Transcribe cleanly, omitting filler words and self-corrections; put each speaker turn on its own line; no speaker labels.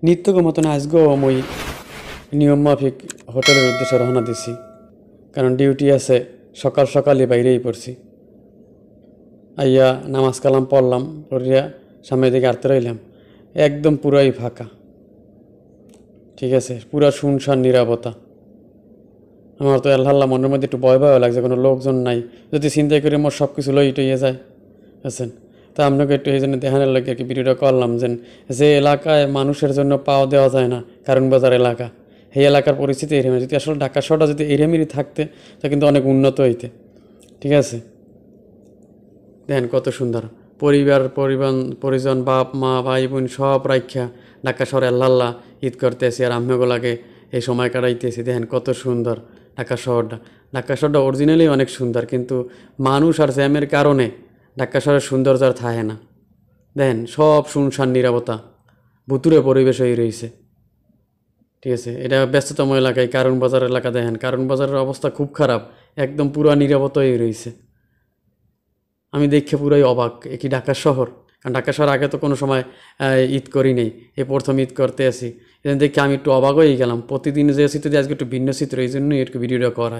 নিত্যকে মতন আজকেও মই নিয়ম মাফিক হোটেলের উদ্দেশ্যে রওনা দিছি, কারণ ডিউটি আছে। সকাল সকালই বাইরেই পড়ছি। আইয়া নামাজ কালাম পড়লাম, পড়িয়া সামনের দিকে আটতে রইলাম। একদম পুরাই ফাঁকা, ঠিক আছে, পুরা শুনশান নিরাপত্তা। আমার তো আল্লাহ মনের মধ্যে একটু ভয় ভয় লাগছে, কোনো লোকজন নাই। যদি চিন্তা করে মোর সব কিছু লই টইয়ে যায় আছেন। তা আপনাকে একটু এই জন্য দেখানোর লাগে আর কি ভিডিওটা করলাম, যে এলাকায় মানুষের জন্য পাওয়া দেওয়া যায় না, কারণ বাজার এলাকা, এই এলাকার পরিস্থিতি এরকম। যদি আসলে ঢাকা শহরটা যদি এরকমই থাকতে, তা কিন্তু অনেক উন্নত হইতে, ঠিক আছে। দেখেন কত সুন্দর পরিজন, বাপ মা ভাই বোন সব রাইখা ঢাকা শহরে আল্লাহ ঈদ করতেছি, আর আমিগুলাকে এই সময় কাটাইতেছি। দেখেন কত সুন্দর ঢাকা শহরটা। ঢাকা শহরটা অরিজিনালি অনেক সুন্দর, কিন্তু মানুষ আর জ্যামের কারণে ঢাকা শহরের সৌন্দর্য আর থাকে না। দেখেন সব শুনশান নিরাপত্তা, ভুতুরে পরিবেশ হয়ে রয়েছে, ঠিক আছে। এটা ব্যস্ততম এলাকায় কারণ বাজার এলাকা। দেখেন কারণ বাজারের অবস্থা খুব খারাপ, একদম পুরা নিরাপত্তা হয়ে রয়েছে। আমি দেখে পুরাই অবাক, এ কি ঢাকা শহর? কারণ ঢাকা শহর আগে তো কোনো সময় ঈদ করি নেই, এই প্রথম ঈদ করতে আসি। দেখে আমি একটু অবাক হয়ে গেলাম। প্রতিদিন যে চিত্র দিয়ে আজকে একটু ভিন্ন চিত্র, এই জন্যই একটু ভিডিওটা করা।